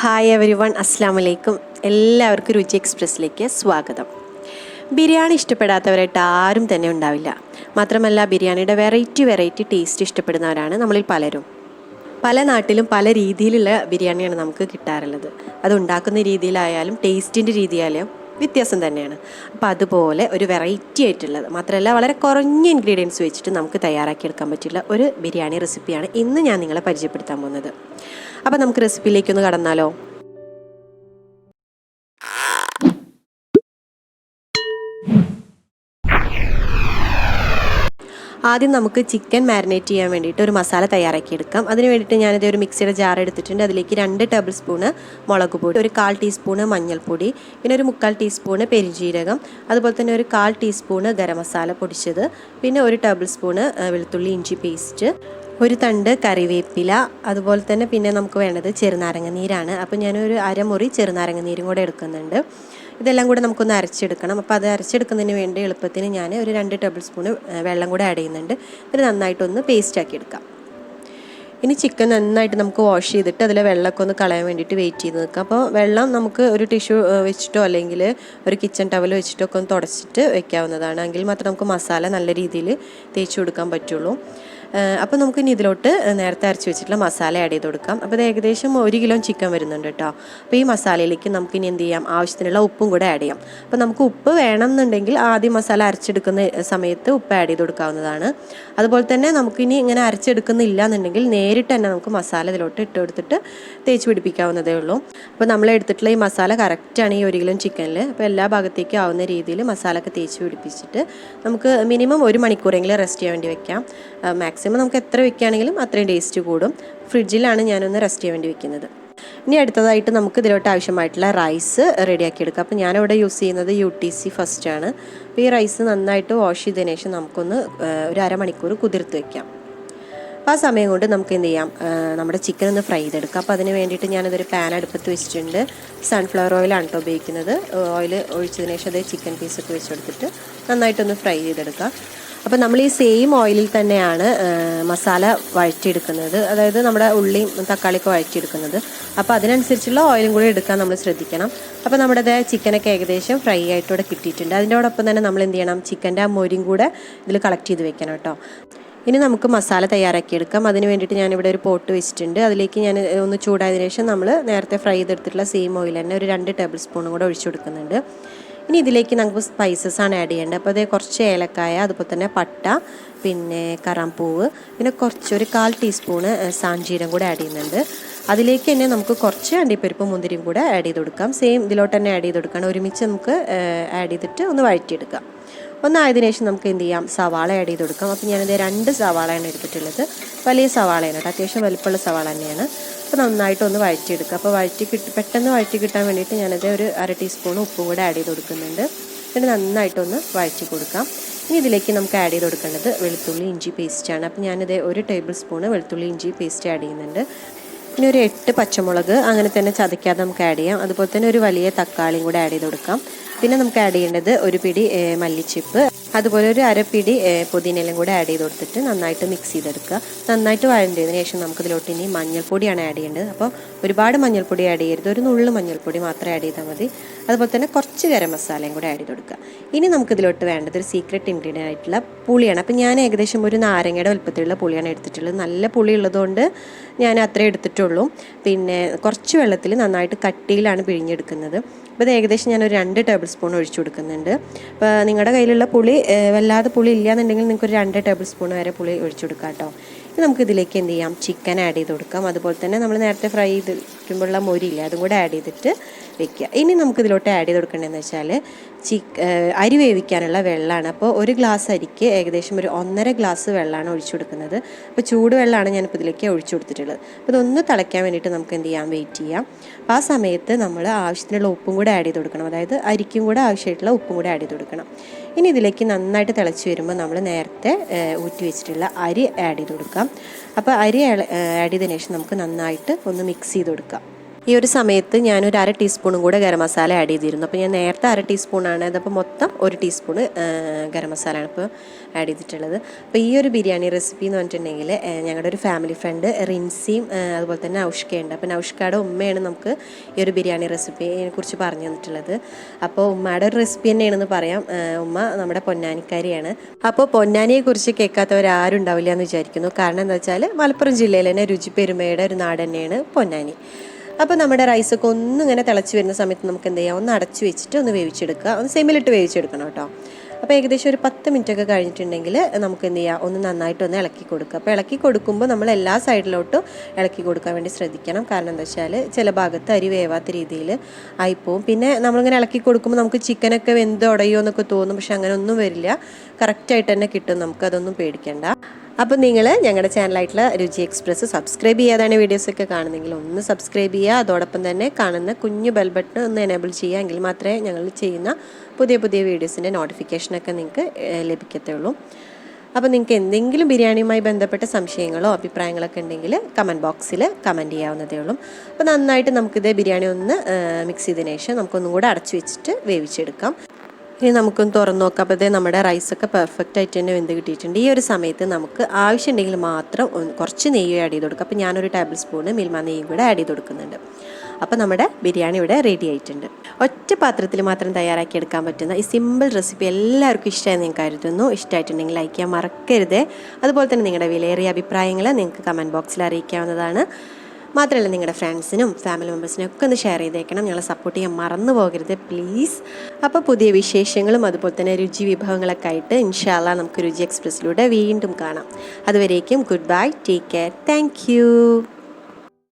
Hi every one, അസ്സാം വലൈക്കും. എല്ലാവർക്കും രുചി എക്സ്പ്രസ്സിലേക്ക് സ്വാഗതം. ബിരിയാണി ഇഷ്ടപ്പെടാത്തവരായിട്ട് ആരും തന്നെ ഉണ്ടാവില്ല. മാത്രമല്ല, ബിരിയാണിയുടെ വെറൈറ്റി ടേസ്റ്റ് ഇഷ്ടപ്പെടുന്നവരാണ് നമ്മളിൽ പലരും. പല നാട്ടിലും പല രീതിയിലുള്ള ബിരിയാണിയാണ് നമുക്ക് കിട്ടാറുള്ളത്. അത് ഉണ്ടാക്കുന്ന രീതിയിലായാലും ടേസ്റ്റിൻ്റെ രീതിയായാലും വ്യത്യാസം തന്നെയാണ്. അപ്പോൾ അതുപോലെ ഒരു വെറൈറ്റി ആയിട്ടുള്ളത്, മാത്രമല്ല വളരെ കുറഞ്ഞ ഇൻഗ്രീഡിയൻസ് വെച്ചിട്ട് നമുക്ക് തയ്യാറാക്കിയെടുക്കാൻ പറ്റിയുള്ള ഒരു ബിരിയാണി റെസിപ്പിയാണ് ഇന്ന് ഞാൻ നിങ്ങളെ പരിചയപ്പെടുത്താൻ പോകുന്നത്. അപ്പോൾ നമുക്ക് റെസിപ്പിയിലേക്കൊന്ന് കടന്നാലോ? ആദ്യം നമുക്ക് ചിക്കൻ മാരിനേറ്റ് ചെയ്യാൻ വേണ്ടിയിട്ട് ഒരു മസാല തയ്യാറാക്കിയെടുക്കാം. അതിന് വേണ്ടിയിട്ട് ഞാനിത് ഒരു മിക്സിയുടെ ജാർ എടുത്തിട്ടുണ്ട്. അതിലേക്ക് 2 ടേബിൾ സ്പൂണ് മുളക് പൊടി, ഒരു 1/4 ടീസ്പൂണ് മഞ്ഞൾപ്പൊടി, പിന്നെ ഒരു 3/4 ടീസ്പൂണ് പെരുംജീരകം, അതുപോലെ തന്നെ ഒരു 1/4 ടീസ്പൂണ് ഗരം മസാല പൊടിച്ചത്, പിന്നെ ഒരു ടേബിൾ സ്പൂണ് വെളുത്തുള്ളി ഇഞ്ചി പേസ്റ്റ്, ഒരു തണ്ട് കറിവേപ്പില, അതുപോലെ തന്നെ പിന്നെ നമുക്ക് വേണ്ടത് ചെറുനാരങ്ങ നീരാണ്. അപ്പോൾ ഞാനൊരു അരമുറി ചെറുനാരങ്ങ നീരും കൂടെ എടുക്കുന്നുണ്ട്. ഇതെല്ലാം കൂടെ നമുക്കൊന്ന് അരച്ചെടുക്കണം. അപ്പോൾ അത് അരച്ചെടുക്കുന്നതിന് വേണ്ടി എളുപ്പത്തിന് ഞാൻ ഒരു 2 ടേബിൾ സ്പൂണ് വെള്ളം കൂടെ ആഡ് ചെയ്യുന്നുണ്ട്. ഇത് നന്നായിട്ടൊന്ന് പേസ്റ്റാക്കി എടുക്കാം. ഇനി ചിക്കൻ നന്നായിട്ട് നമുക്ക് വാഷ് ചെയ്തിട്ട് അതിലെ വെള്ളമൊക്കെ ഒന്ന് കളയാൻ വേണ്ടിയിട്ട് വെയിറ്റ് ചെയ്ത് നിൽക്കാം. അപ്പോൾ വെള്ളം നമുക്ക് ഒരു ടിഷ്യൂ വെച്ചിട്ടോ അല്ലെങ്കിൽ ഒരു കിച്ചൺ ടവൽ വെച്ചിട്ടോ ഒക്കെ ഒന്ന് തുടച്ചിട്ട് വെക്കാവുന്നതാണ്. എങ്കിൽ മാത്രം നമുക്ക് മസാല നല്ല രീതിയിൽ തേച്ച് കൊടുക്കാൻ പറ്റുള്ളൂ. അപ്പോൾ നമുക്ക് ഇനി ഇതിലോട്ട് നേരത്തെ അരച്ച് വെച്ചിട്ടുള്ള മസാല ആഡ് ചെയ്ത് കൊടുക്കാം. അപ്പോൾ ഇത് ഏകദേശം 1 കിലോ ചിക്കൻ വരുന്നുണ്ട് കേട്ടോ. അപ്പോൾ ഈ മസാലയിലേക്ക് നമുക്ക് ഇനി എന്ത് ചെയ്യാം, ആവശ്യത്തിനുള്ള ഉപ്പും കൂടെ ആഡ് ചെയ്യാം. അപ്പോൾ നമുക്ക് ഉപ്പ് വേണമെന്നുണ്ടെങ്കിൽ ആദ്യം മസാല അരച്ചെടുക്കുന്ന സമയത്ത് ഉപ്പ് ആഡ് ചെയ്ത് കൊടുക്കാവുന്നതാണ്. അതുപോലെ തന്നെ നമുക്കിനി ഇങ്ങനെ അരച്ചെടുക്കുന്നില്ല എന്നുണ്ടെങ്കിൽ നേരിട്ട് തന്നെ നമുക്ക് മസാല ഇതിലോട്ട് ഇട്ട് കൊടുത്തിട്ട് തേച്ച് പിടിപ്പിക്കാവുന്നതേ ഉള്ളൂ. അപ്പോൾ നമ്മൾ എടുത്തിട്ടുള്ള ഈ മസാല കറക്റ്റാണ് ഈ 1 കിലോ ചിക്കനിൽ. അപ്പോൾ എല്ലാ ഭാഗത്തേക്കും ആവുന്ന രീതിയിൽ മസാല ഒക്കെ തേച്ച് പിടിപ്പിച്ചിട്ട് നമുക്ക് മിനിമം 1 മണിക്കൂറെങ്കിലും റെസ്റ്റ് ചെയ്യാൻ വേണ്ടി വെക്കാം. മാക്സിമം നമുക്ക് എത്ര വെക്കുകയാണെങ്കിലും അത്രയും ടേസ്റ്റ് കൂടും. ഫ്രിഡ്ജിലാണ് ഞാനൊന്ന് റെസ്റ്റ് ചെയ്യാൻ വേണ്ടി വെക്കുന്നത്. ഇനി അടുത്തതായിട്ട് നമുക്ക് ഇതിലോട്ട് ആവശ്യമായിട്ടുള്ള റൈസ് റെഡിയാക്കി എടുക്കാം. അപ്പോൾ ഞാനിവിടെ യൂസ് ചെയ്യുന്നത് UTC ഫസ്റ്റാണ്. അപ്പോൾ ഈ റൈസ് നന്നായിട്ട് വാഷ് ചെയ്തതിന് ശേഷം നമുക്കൊന്ന് ഒരു അരമണിക്കൂർ കുതിർത്ത് വെക്കാം. അപ്പോൾ ആ സമയം കൊണ്ട് നമുക്ക് എന്ത് ചെയ്യാം, നമ്മുടെ ചിക്കൻ ഒന്ന് ഫ്രൈ ചെയ്തെടുക്കാം. അപ്പോൾ അതിന് വേണ്ടിയിട്ട് ഞാനതൊരു പാൻ അടുപ്പത്ത് വെച്ചിട്ടുണ്ട്. സൺഫ്ലവർ ഓയിലാണ് കേട്ടോ ഉപയോഗിക്കുന്നത്. ഓയിൽ ഒഴിച്ചതിന് ശേഷം അതേ ചിക്കൻ പീസൊക്കെ വെച്ച് കൊടുത്തിട്ട് നന്നായിട്ടൊന്ന് ഫ്രൈ ചെയ്തെടുക്കാം. അപ്പോൾ നമ്മൾ ഈ സെയിം ഓയിലിൽ തന്നെയാണ് മസാല വഴറ്റിയെടുക്കുന്നത്, അതായത് നമ്മുടെ ഉള്ളിയും തക്കാളിയൊക്കെ വഴറ്റിയെടുക്കുന്നത്. അപ്പോൾ അതിനനുസരിച്ചുള്ള ഓയിലും കൂടി എടുക്കാൻ നമ്മൾ ശ്രദ്ധിക്കണം. അപ്പോൾ നമ്മുടെ ചിക്കനൊക്കെ ഏകദേശം ഫ്രൈ ആയിട്ടൂടെ കിട്ടിയിട്ടുണ്ട്. അതിൻ്റെയോടൊപ്പം തന്നെ നമ്മൾ എന്ത് ചെയ്യണം, ചിക്കൻ്റെ ആ മൊരിയും കൂടെ ഇതിൽ കളക്ട് ചെയ്ത് വെക്കണം കേട്ടോ. ഇനി നമുക്ക് മസാല തയ്യാറാക്കിയെടുക്കാം. അതിന് വേണ്ടിയിട്ട് ഞാനിവിടെ ഒരു പോട്ട് വെച്ചിട്ടുണ്ട്. അതിലേക്ക് ഞാൻ ഒന്ന് ചൂടായതിനു ശേഷം നമ്മൾ നേരത്തെ ഫ്രൈ ചെയ്തെടുത്തിട്ടുള്ള സെയിം ഓയിൽ തന്നെ ഒരു 2 ടേബിൾ സ്പൂണും കൂടെ ഒഴിച്ചു കൊടുക്കുന്നുണ്ട്. ഇനി ഇതിലേക്ക് നമുക്ക് സ്പൈസസാണ് ആഡ് ചെയ്യേണ്ടത്. അപ്പോൾ അതേ കുറച്ച് ഏലക്കായ, അതുപോലെ തന്നെ പട്ട, പിന്നെ കറാമ്പൂവ്, പിന്നെ ഒരു 1/4 ടീസ്പൂണ് സാഞ്ചീരം കൂടെ ആഡ് ചെയ്യുന്നുണ്ട്. അതിലേക്ക് തന്നെ നമുക്ക് കുറച്ച് അണ്ടിപ്പരിപ്പ് മുന്തിരിയും കൂടെ ആഡ് ചെയ്ത് കൊടുക്കാം. സെയിം ഇതിലോട്ട് തന്നെ ആഡ് ചെയ്ത് കൊടുക്കണം. ഒരുമിച്ച് നമുക്ക് ആഡ് ചെയ്തിട്ട് ഒന്ന് വഴറ്റിയെടുക്കാം. ഒന്നായതിനു ശേഷം നമുക്ക് എന്ത് ചെയ്യാം, സവാള ആഡ് ചെയ്ത് കൊടുക്കാം. അപ്പോൾ ഞാനിത് 2 സവാളയാണ് എടുത്തിട്ടുള്ളത്. വലിയ സവാളയാണ് കേട്ടോ, അത്യാവശ്യം വലിപ്പമുള്ള സവാള തന്നെയാണ്. അപ്പോൾ നന്നായിട്ടൊന്ന് വഴറ്റിയെടുക്കുക. അപ്പോൾ പെട്ടെന്ന് വഴറ്റി കിട്ടാൻ വേണ്ടിയിട്ട് ഞാനത് ഒരു 1/2 ടീസ്പൂൺ ഉപ്പും കൂടെ ആഡ് ചെയ്ത് കൊടുക്കുന്നുണ്ട്. എന്നിട്ട് നന്നായിട്ടൊന്ന് വഴറ്റി കൊടുക്കാം. ഇനി ഇതിലേക്ക് നമുക്ക് ആഡ് ചെയ്ത് കൊടുക്കേണ്ടത് വെളുത്തുള്ളി ഇഞ്ചി പേസ്റ്റാണ്. അപ്പോൾ ഞാനിത് 1 ടേബിൾ സ്പൂണ് വെളുത്തുള്ളി ഇഞ്ചി പേസ്റ്റ് ആഡ് ചെയ്യുന്നുണ്ട്. പിന്നെ ഒരു 8 പച്ചമുളക് അങ്ങനെ തന്നെ ചതയ്ക്കാതെ നമുക്ക് ആഡ് ചെയ്യാം. അതുപോലെ തന്നെ ഒരു വലിയ തക്കാളിയും കൂടെ ആഡ് ചെയ്ത് കൊടുക്കാം. പിന്നെ നമുക്ക് ആഡ് ചെയ്യേണ്ടത് ഒരു പിടി മല്ലിച്ചിപ്പ്, അതുപോലെ ഒരു 1/2 പിടി പുതിനയിലും കൂടെ ആഡ് ചെയ്ത് കൊടുത്തിട്ട് നന്നായിട്ട് മിക്സ് ചെയ്തെടുക്കുക. നന്നായിട്ട് വഴണ്ടതിന് ശേഷം നമുക്കിതിലോട്ട് ഇനി മഞ്ഞൾപ്പൊടിയാണ് ആഡ് ചെയ്യേണ്ടത്. അപ്പോൾ ഒരുപാട് മഞ്ഞൾപ്പൊടി ആഡ് ചെയ്യരുത്, ഒരു നുള്ളു മഞ്ഞൾപ്പൊടി മാത്രം ആഡ് ചെയ്താൽ മതി. അതുപോലെ തന്നെ കുറച്ച് ഗരം മസാലയും കൂടെ ആഡ് ചെയ്ത് കൊടുക്കുക. ഇനി നമുക്കിതിലോട്ട് വേണ്ടത് ഒരു സീക്രട്ട് ഇൻഗ്രീഡിയൻ്റ് ആയിട്ടുള്ള പുളിയാണ്. അപ്പോൾ ഞാൻ ഏകദേശം ഒരു നാരങ്ങയുടെ വലുപ്പത്തിലുള്ള പുളിയാണ് എടുത്തിട്ടുള്ളത്. നല്ല പുളി ഉള്ളതുകൊണ്ട് ഞാൻ അത്രേ എടുത്തിട്ടുള്ളൂ. പിന്നെ കുറച്ച് വെള്ളത്തിൽ നന്നായിട്ട് കട്ടിയിലാണ് പിഴിഞ്ഞെടുക്കുന്നത്. അപ്പോൾ ഇത് ഏകദേശം ഞാനൊരു 2 ടേബിൾ സ്പൂൺ ഒഴിച്ചു കൊടുക്കുന്നുണ്ട്. അപ്പോൾ നിങ്ങളുടെ കയ്യിലുള്ള പുളി വല്ലാതെ പുളി ഇല്ലയെന്നുണ്ടെങ്കിൽ നിങ്ങൾക്കൊരു 2 ടേബിൾ സ്പൂൺ വരെ പുളി ഒഴിച്ചു കൊടുക്കാം കേട്ടോ. ഇനി നമുക്കിതിലേക്ക് എന്ത് ചെയ്യാം, ചിക്കൻ ആഡ് ചെയ്ത് കൊടുക്കാം. അതുപോലെ തന്നെ നമ്മൾ നേരത്തെ ഫ്രൈ ചെയ്തിരിക്കുമ്പോഴുള്ള മൊരിയില്ലേ, അതും കൂടെ ആഡ് ചെയ്തിട്ട് വെക്കുക. ഇനി നമുക്കിതിലോട്ട് ആഡ് ചെയ്ത് കൊടുക്കേണ്ടതെന്ന് വെച്ചാൽ അരി വേവിക്കാനുള്ള വെള്ളമാണ്. അപ്പോൾ 1 ഗ്ലാസ് അരിക്ക് ഏകദേശം ഒരു 1.5 ഗ്ലാസ് വെള്ളമാണ് ഒഴിച്ചു കൊടുക്കുന്നത്. അപ്പോൾ ചൂട് വെള്ളമാണ് ഞാനിപ്പോൾ ഇതിലേക്ക് ഒഴിച്ചു കൊടുത്തിട്ടുള്ളത്. അപ്പോൾ ഇതൊന്ന് തിളയ്ക്കാൻ വേണ്ടിയിട്ട് നമുക്ക് എന്ത് ചെയ്യാം, വെയിറ്റ് ചെയ്യാം. അപ്പോൾ ആ സമയത്ത് നമ്മൾ ആവശ്യത്തിനുള്ള ഉപ്പും കൂടെ ആഡ് ചെയ്ത് കൊടുക്കണം. അതായത് അരിക്കും കൂടെ ആവശ്യമായിട്ടുള്ള ഉപ്പും കൂടെ ആഡ് ചെയ്ത് കൊടുക്കണം. ഇനി ഇതിലേക്ക് നന്നായിട്ട് തിളച്ച് വരുമ്പോൾ നമ്മൾ നേരത്തെ ഊറ്റി വെച്ചിട്ടുള്ള അരി ആഡ് ചെയ്ത് കൊടുക്കാം. അപ്പോൾ അരി ആഡ് ചെയ്തതിന് ശേഷം നമുക്ക് നന്നായിട്ട് ഒന്ന് മിക്സ് ചെയ്ത് കൊടുക്കാം. ഈ ഒരു സമയത്ത് ഞാനൊരു 1/2 ടീസ്പൂണും കൂടെ ഗരം മസാല ആഡ് ചെയ്തിരുന്നു. അപ്പോൾ ഞാൻ നേരത്തെ 1/2 ടീസ്പൂണാണ്, അതപ്പോൾ മൊത്തം 1 ടീസ്പൂണ് ഗരം മസാലയാണ് ഇപ്പോൾ ആഡ് ചെയ്തിട്ടുള്ളത്. അപ്പോൾ ഈ ഒരു ബിരിയാണി റെസിപ്പി എന്ന് പറഞ്ഞിട്ടുണ്ടെങ്കിൽ ഞങ്ങളുടെ ഒരു ഫാമിലി ഫ്രണ്ട് റിൻസിയും അതുപോലെ തന്നെ നൗഷ്കയുണ്ട്. അപ്പോൾ നൗഷ്കയുടെ ഉമ്മയാണ് നമുക്ക് ഈ ഒരു ബിരിയാണി റെസിപ്പിയെ കുറിച്ച് പറഞ്ഞു തന്നിട്ടുള്ളത്. അപ്പോൾ ഉമ്മയുടെ ഒരു റെസിപ്പി തന്നെയാണെന്ന് പറയാം. ഉമ്മ നമ്മുടെ പൊന്നാനിക്കാരിയാണ്. അപ്പോൾ പൊന്നാനിയെക്കുറിച്ച് കേൾക്കാത്തവരാരും ഉണ്ടാവില്ല എന്ന് വിചാരിക്കുന്നു. കാരണം എന്താ വെച്ചാൽ മലപ്പുറം ജില്ലയിൽ തന്നെ രുചി പെരുമയുടെ ഒരു നാട് തന്നെയാണ് പൊന്നാനി. അപ്പോൾ നമ്മുടെ റൈസൊക്കെ ഒന്നിങ്ങനെ തിളച്ച് വരുന്ന സമയത്ത് നമുക്ക് എന്ത് ചെയ്യാം, ഒന്ന് അടച്ച് വെച്ചിട്ട് ഒന്ന് വേവിച്ചെടുക്കുക. ഒന്ന് സെമ്മിലിട്ട് വേവിച്ചെടുക്കണം കേട്ടോ. അപ്പോൾ ഏകദേശം ഒരു 10 മിനിറ്റൊക്കെ കഴിഞ്ഞിട്ടുണ്ടെങ്കിൽ നമുക്ക് എന്ത് ചെയ്യുക, ഒന്ന് നന്നായിട്ടൊന്ന് ഇളക്കി കൊടുക്കുക. അപ്പോൾ ഇളക്കി കൊടുക്കുമ്പോൾ നമ്മൾ എല്ലാ സൈഡിലോട്ടും ഇളക്കി കൊടുക്കാൻ വേണ്ടി ശ്രദ്ധിക്കണം. കാരണം എന്താ വെച്ചാൽ ചില ഭാഗത്ത് അരി വേവാത്ത രീതിയിൽ ആയിപ്പോവും. പിന്നെ നമ്മളിങ്ങനെ ഇളക്കി കൊടുക്കുമ്പോൾ നമുക്ക് ചിക്കനൊക്കെ വെന്ത് ഉടയോ എന്നൊക്കെ തോന്നും. പക്ഷെ അങ്ങനെ ഒന്നും വരില്ല, കറക്റ്റായിട്ട് തന്നെ കിട്ടും. നമുക്കതൊന്നും പേടിക്കണ്ട. അപ്പോൾ നിങ്ങൾ ഞങ്ങളുടെ ചാനലായിട്ടുള്ള രുചി എക്സ്പ്രസ് സബ്സ്ക്രൈബ് ചെയ്യാതാണ് വീഡിയോസൊക്കെ കാണുന്നെങ്കിൽ ഒന്ന് സബ്സ്ക്രൈബ് ചെയ്യുക. അതോടൊപ്പം തന്നെ കാണുന്ന കുഞ്ഞു ബെൽ ബട്ടൺ ഒന്ന് എനേബിൾ ചെയ്യുക. എങ്കിൽ മാത്രമേ ഞങ്ങൾ ചെയ്യുന്ന പുതിയ പുതിയ വീഡിയോസിൻ്റെ നോട്ടിഫിക്കേഷനൊക്കെ നിങ്ങൾക്ക് ലഭിക്കത്തുള്ളൂ. അപ്പോൾ നിങ്ങൾക്ക് എന്തെങ്കിലും ബിരിയാണിയുമായി ബന്ധപ്പെട്ട സംശയങ്ങളോ അഭിപ്രായങ്ങളൊക്കെ ഉണ്ടെങ്കിൽ കമൻറ്റ് ബോക്സിൽ കമൻറ്റ് ചെയ്യാവുന്നതേ ഉള്ളൂ. അപ്പോൾ നന്നായിട്ട് നമുക്കിത് ബിരിയാണി ഒന്ന് മിക്സ് ചെയ്തതിന് ശേഷം നമുക്കൊന്നും കൂടെ അടച്ചു വെച്ചിട്ട് വേവിച്ചെടുക്കാം. ഇനി നമുക്കൊന്ന് തുറന്ന് നോക്കാം. അപ്പോൾ നമ്മുടെ റൈസൊക്കെ പെർഫെക്റ്റ് ആയിട്ട് തന്നെ വെന്ത് കിട്ടിയിട്ടുണ്ട്. ഈ ഒരു സമയത്ത് നമുക്ക് ആവശ്യമുണ്ടെങ്കിൽ മാത്രം കുറച്ച് നെയ്യ് ആഡ് ചെയ്ത് കൊടുക്കുക. അപ്പോൾ ഞാനൊരു ടേബിൾ സ്പൂണ് മിൽമ നെയ്യും കൂടെ ആഡ് ചെയ്ത് കൊടുക്കുന്നുണ്ട്. അപ്പോൾ നമ്മുടെ ബിരിയാണി ഇവിടെ റെഡി ആയിട്ടുണ്ട്. ഒറ്റ പാത്രത്തിൽ മാത്രം തയ്യാറാക്കി എടുക്കാൻ പറ്റുന്ന ഈ സിമ്പിൾ റെസിപ്പി എല്ലാവർക്കും ഇഷ്ടമായി ഞാൻ കരുതുന്നു. ഇഷ്ടമായിട്ടുണ്ടെങ്കിൽ ലൈക്ക് ചെയ്യാൻ മറക്കരുത്. അതുപോലെ തന്നെ നിങ്ങളുടെ വിലയേറിയ അഭിപ്രായങ്ങൾ നിങ്ങൾക്ക് കമൻറ്റ് ബോക്സിൽ അറിയിക്കാവുന്നതാണ്. മാത്രമല്ല നിങ്ങളുടെ ഫ്രണ്ട്സിനും ഫാമിലി മെമ്പേഴ്സിനും ഒക്കെ ഒന്ന് ഷെയർ ചെയ്തേക്കണം. ഞങ്ങളെ സപ്പോർട്ട് ചെയ്യാൻ മറന്നു പോകരുത് പ്ലീസ്. അപ്പോൾ പുതിയ വിശേഷങ്ങളും അതുപോലെ തന്നെ രുചി വിഭവങ്ങളൊക്കെ ആയിട്ട് ഇൻഷാ അല്ലാഹ് നമുക്ക് രുചി എക്സ്പ്രസ്സിലൂടെ വീണ്ടും കാണാം. അതുവരേക്കും good bye, take care, thank you.